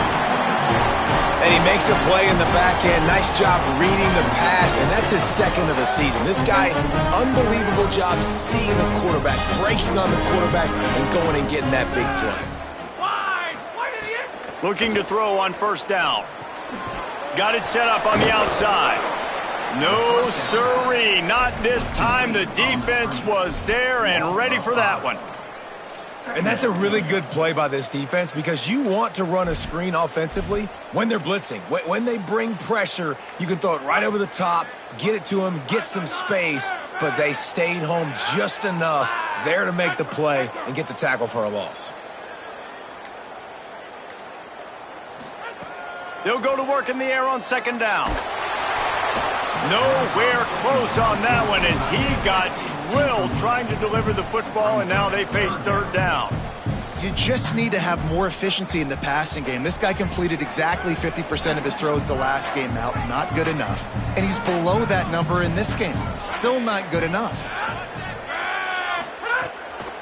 And he makes a play in the back end. Nice job reading the pass, and that's his 2nd of the season. This guy, unbelievable job seeing the quarterback, breaking on the quarterback, and going and getting that big play. Looking to throw on first down. Got it set up on the outside. No siree, not this time. The defense was there and ready for that one. And that's a really good play by this defense because you want to run a screen offensively when they're blitzing. When they bring pressure, you can throw it right over the top, get it to them, get some space, but they stayed home just enough there to make the play and get the tackle for a loss. They'll go to work in the air on 2nd down. Nowhere close on that one as he got drilled trying to deliver the football, and now they face 3rd down. You just need to have more efficiency in the passing game. This guy completed exactly 50% of his throws the last game out. Not good enough. And he's below that number in this game. Still not good enough.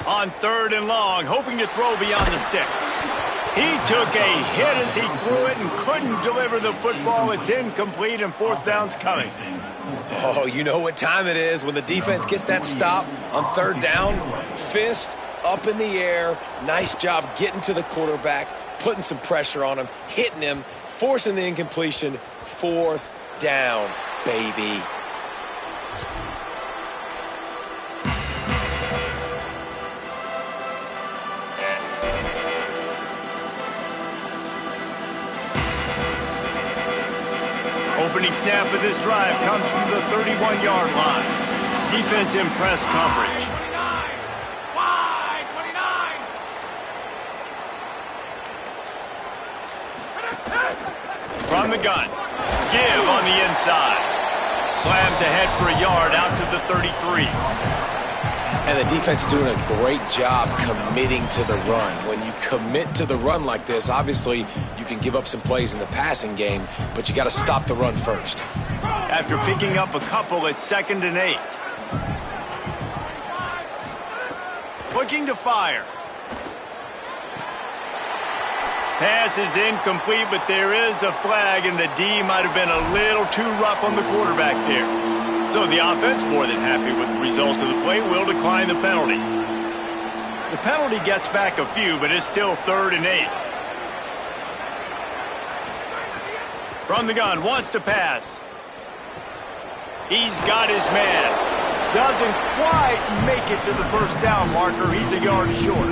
On 3rd and long, hoping to throw beyond the sticks. He took a hit as he threw it and couldn't deliver the football. It's incomplete, and 4th down's coming. Oh, you know what time it is when the defense gets that stop on 3rd down. Fist up in the air. Nice job getting to the quarterback, putting some pressure on him, hitting him, forcing the incompletion. 4th down, baby. Opening snap of this drive comes from the 31-yard line. Defense in press coverage. From the gun. Give on the inside. Slams ahead for a yard out to the 33. And the defense doing a great job committing to the run. When you commit to the run like this, obviously you can give up some plays in the passing game, but you got to stop the run first. After picking up a couple, it's 2nd and 8. Looking to fire. Pass is incomplete, but there is a flag, and the D might have been a little too rough on the quarterback there. So the offense, more than happy with the result of the play, will decline the penalty. The penalty gets back a few, but it's still 3rd and 8. From the gun, wants to pass. He's got his man. Doesn't quite make it to the first down marker. He's a yard short.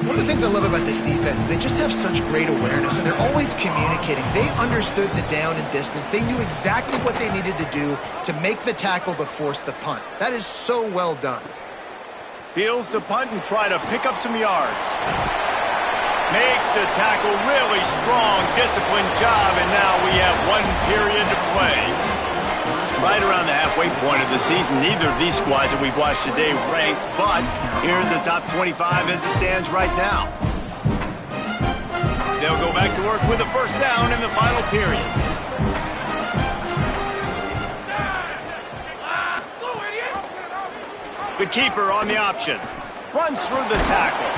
One of the things I love about this defense is they just have such great awareness, and they're always communicating. They understood the down and distance. They knew exactly what they needed to do to make the tackle to force the punt. That is so well done. Fields the punt and try to pick up some yards. Makes the tackle really strong, disciplined job, and now we have 1 period to play. Right around the halfway point of the season, neither of these squads that we've watched today rank, but here's the top 25 as it stands right now. They'll go back to work with a first down in the final period. The keeper on the option. Runs through the tackle.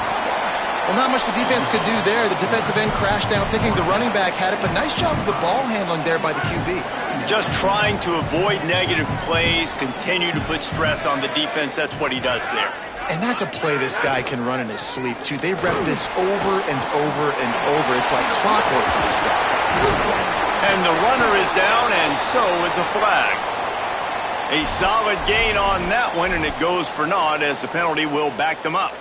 Well, not much the defense could do there. The defensive end crashed down thinking the running back had it, but nice job of the ball handling there by the QB. Just trying to avoid negative plays, continue to put stress on the defense. That's what he does there. And that's a play this guy can run in his sleep, too. They rep this over and over and over. It's like clockwork for this guy. And the runner is down, and so is a flag. A solid gain on that one, and it goes for naught as the penalty will back them up.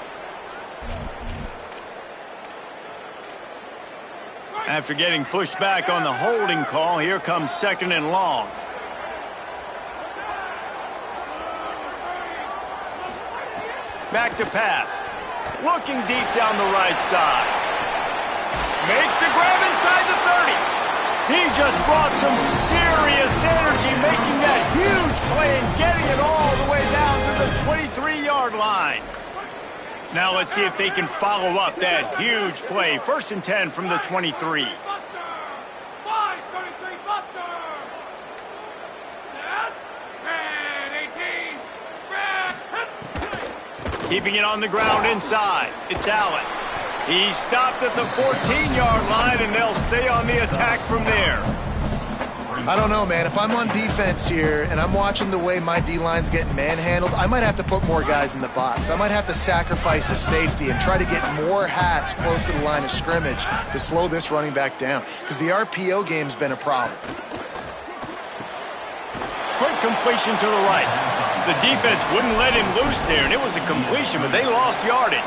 After getting pushed back on the holding call, here comes 2nd and long. Back to pass. Looking deep down the right side. Makes the grab inside the 30. He just brought some serious energy, making that huge play and getting it all the way down to the 23-yard line. Now let's see if they can follow up that huge play. 1st and 10 from the 23. Keeping it on the ground inside. It's Allen. He's stopped at the 14-yard line, and they'll stay on the attack from there. I don't know, man. If I'm on defense here and I'm watching the way my D-line's getting manhandled, I might have to put more guys in the box. I might have to sacrifice a safety and try to get more hats close to the line of scrimmage to slow this running back down, because the RPO game's been a problem. Quick completion to the right. The defense wouldn't let him loose there, and it was a completion, but they lost yardage.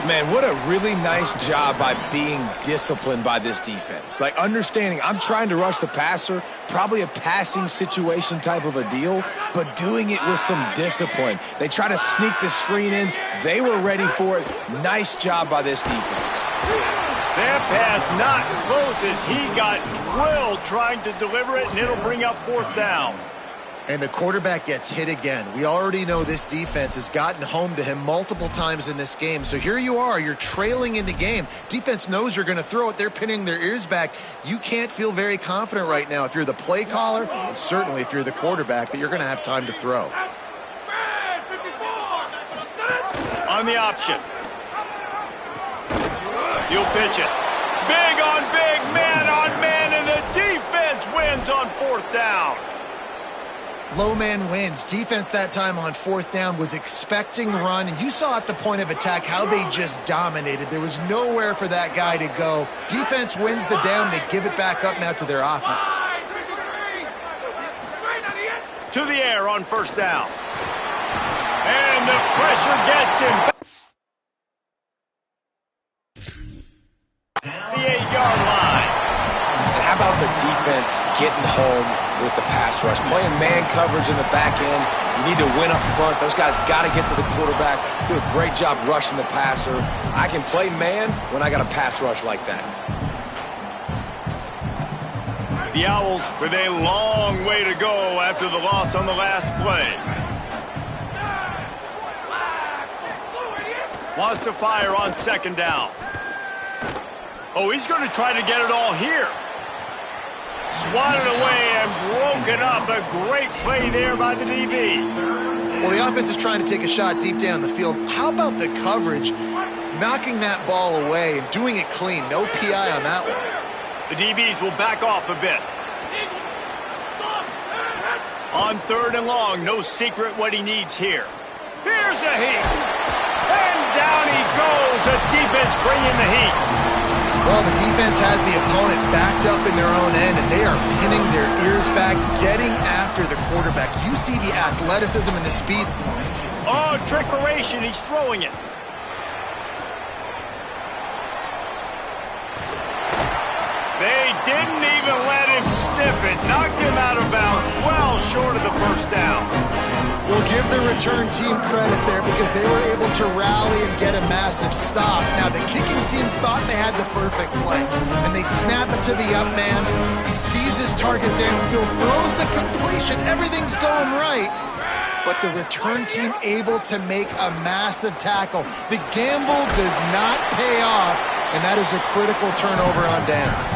Man, what a really nice job by being disciplined by this defense. Like, understanding I'm trying to rush the passer, probably a passing situation type of a deal, but doing it with some discipline. They try to sneak the screen in. They were ready for it. Nice job by this defense. That pass not close as he got drilled trying to deliver it, and it'll bring up 4th down. And the quarterback gets hit again. We already know this defense has gotten home to him multiple times in this game. So here you are, you're trailing in the game. Defense knows you're going to throw it. They're pinning their ears back. You can't feel very confident right now if you're the play caller, and certainly if you're the quarterback, that you're going to have time to throw. On the option. You'll pitch it. Big on big, man on man, and the defense wins on 4th down. Low man wins. Defense that time on 4th down was expecting run, and you saw at the point of attack how they just dominated. There was nowhere for that guy to go. Defense wins the down. They give it back up now to their offense. To the air on 1st down. And the pressure gets him. The 8-yard line. And how about the defense getting home with the pass rush, playing man coverage in the back end? You need to win up front. Those guys got to get to the quarterback, do a great job rushing the passer. I can play man when I got a pass rush like that. The Owls with a long way to go after the loss on the last play. Wants to fire on 2nd down. Oh, he's going to try to get it all here. Swatted away and broken up. A great play there by the DB. Well, the offense is trying to take a shot deep down the field. How about the coverage? knocking that ball away and doing it clean. No PI on that one. The DBs will back off a bit. On 3rd and long, no secret what he needs here. Here's a heat. And down he goes. The defense bringing the heat. Well, the defense has the opponent backed up in their own end, and they are pinning their ears back, getting after the quarterback. You see the athleticism and the speed. Oh, trickeration. He's throwing it. They didn't even let him sniff it. Knocked him out of bounds, well short of the first down. We'll give the return team credit there because they were able to rally and get a massive stop. Now, the kicking team thought they had the perfect play, and they snap it to the up man. He sees his target downfield, throws the completion. Everything's going right. But the return team able to make a massive tackle. The gamble does not pay off, and that is a critical turnover on downs.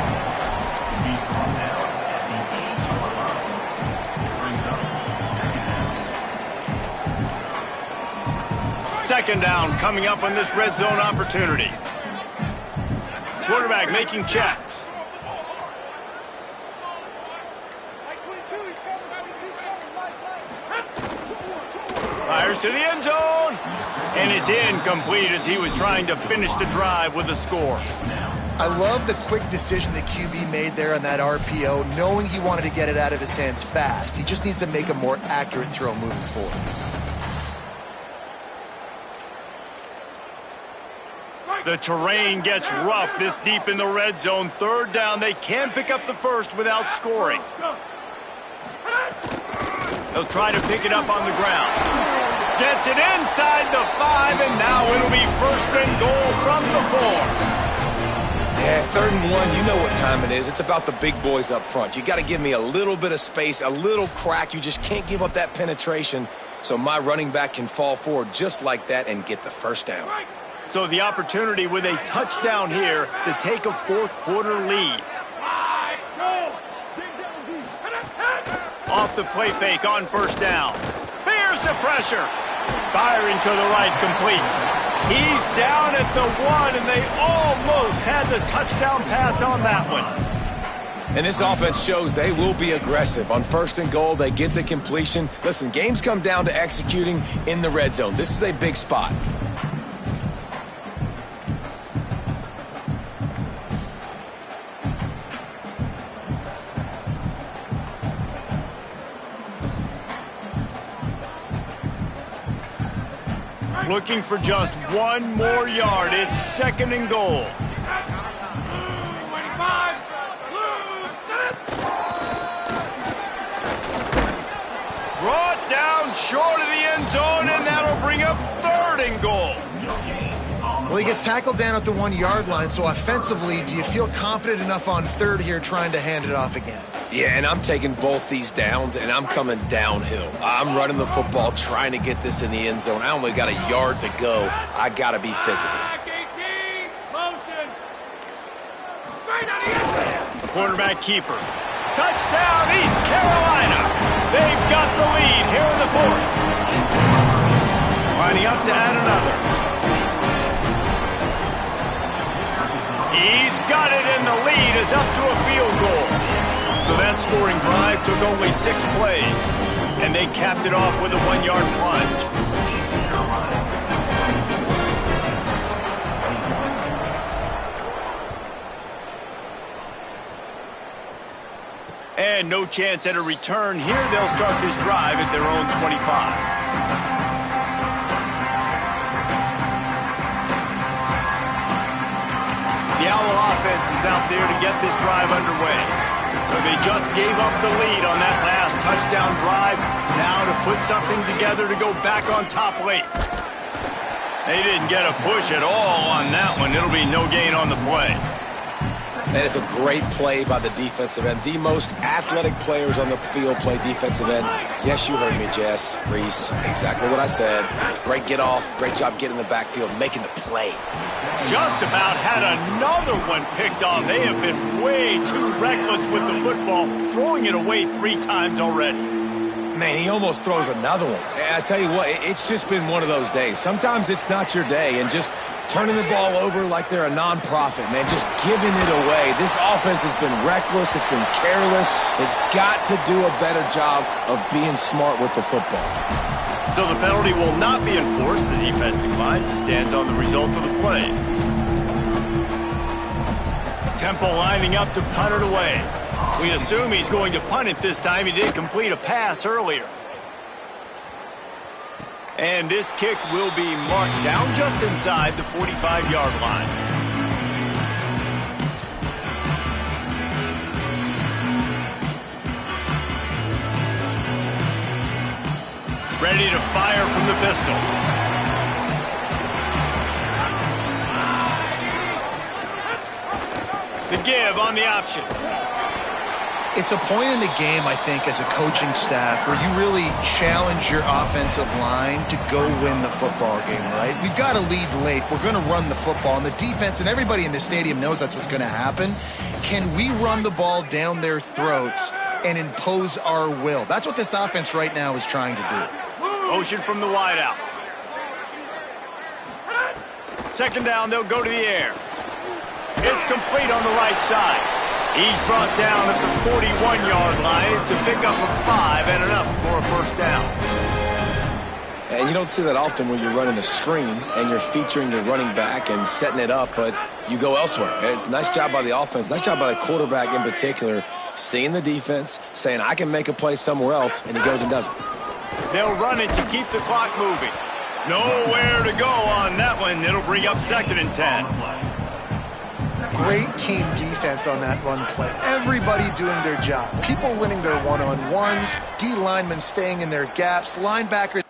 Second down coming up on this red zone opportunity. Quarterback making checks. Fires to the end zone. And it's incomplete as he was trying to finish the drive with a score. I love the quick decision the QB made there on that RPO, knowing he wanted to get it out of his hands fast. He just needs to make a more accurate throw moving forward. The terrain gets rough this deep in the red zone. 3rd down, they can pick up the first without scoring. They'll try to pick it up on the ground. Gets it inside the 5, and now it'll be 1st and goal from the 4. Yeah, 3rd and 1, you know what time it is. It's about the big boys up front. You got to give me a little bit of space, a little crack. You just can't give up that penetration so my running back can fall forward just like that and get the first down. So the opportunity with a touchdown here to take a 4th quarter lead. Off the play fake on 1st down. Here's the pressure. Firing to the right, complete. He's down at the 1, and they almost had the touchdown pass on that one. And this offense shows they will be aggressive. On 1st and goal, they get the completion. Listen, games come down to executing in the red zone. This is a big spot. Looking for just 1 more yard. It's 2nd and goal. Brought down short of the end zone, and that'll bring up 3rd and goal. Well, he gets tackled down at the 1-yard line, so offensively, do you feel confident enough on 3rd here trying to hand it off again? Yeah, and I'm taking both these downs, and I'm coming downhill. I'm running the football, trying to get this in the end zone. I only got a yard to go. I got to be physical. Quarterback keeper. Touchdown, East Carolina. They've got the lead here in the 4th. Lining up to add another. He's got it, and the lead is up to a field goal. So that scoring drive took only 6 plays, and they capped it off with a 1-yard plunge. And no chance at a return here. They'll start this drive at their own 25. The Owl offense is out there to get this drive underway. So they just gave up the lead on that last touchdown drive. Now to put something together to go back on top late. They didn't get a push at all on that one. It'll be no gain on the play. And it's a great play by the defensive end. The most athletic players on the field play defensive end. Yes, you heard me, Jess, Reese. Exactly what I said. Great get off. Great job getting in the backfield, making the play. Just about had another one picked off. They have been way too reckless with the football, throwing it away 3 times already. Man, he almost throws another one. I tell you what, it's just been one of those days. Sometimes it's not your day, and just turning the ball over like they're a nonprofit, man, just giving it away. This offense has been reckless. It's been careless. They've got to do a better job of being smart with the football. So the penalty will not be enforced. The defense declines and stands on the result of the play. Temple lining up to punt it away. We assume he's going to punt it this time. He did complete a pass earlier. And this kick will be marked down just inside the 45-yard line. Ready to fire from the pistol. The give on the option. It's a point in the game, I think, as a coaching staff where you really challenge your offensive line to go win the football game, right? We've got to lead late. We're going to run the football, and the defense and everybody in the stadium knows that's what's going to happen. Can we run the ball down their throats and impose our will? That's what this offense right now is trying to do. Motion from the wideout. Second down, they'll go to the air. It's complete on the right side. He's brought down at the 41-yard line to pick up a 5 and enough for a first down. And you don't see that often when you're running a screen and you're featuring the running back and setting it up, but you go elsewhere. It's a nice job by the offense, nice job by the quarterback in particular, seeing the defense, saying, I can make a play somewhere else, and he goes and does it. They'll run it to keep the clock moving. Nowhere to go on that one. It'll bring up 2nd and 10. Great team defense on that run play. Everybody doing their job. People winning their one-on-ones, D linemen staying in their gaps, linebackers.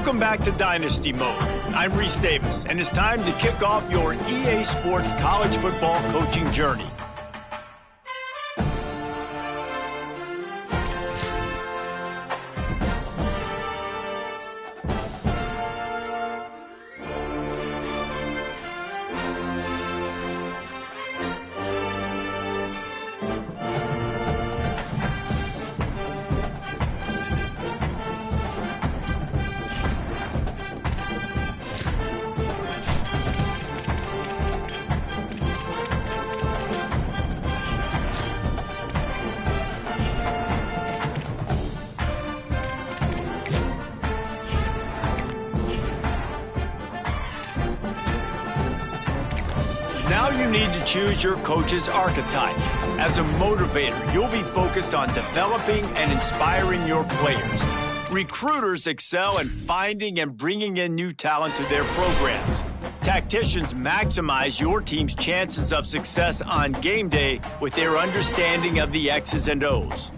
Welcome back to Dynasty Mode. I'm Reese Davis, and it's time to kick off your EA Sports college football coaching journey. Now you need to choose your coach's archetype. As a motivator, you'll be focused on developing and inspiring your players. Recruiters excel in finding and bringing in new talent to their programs. Tacticians maximize your team's chances of success on game day with their understanding of the X's and O's.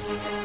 Bye.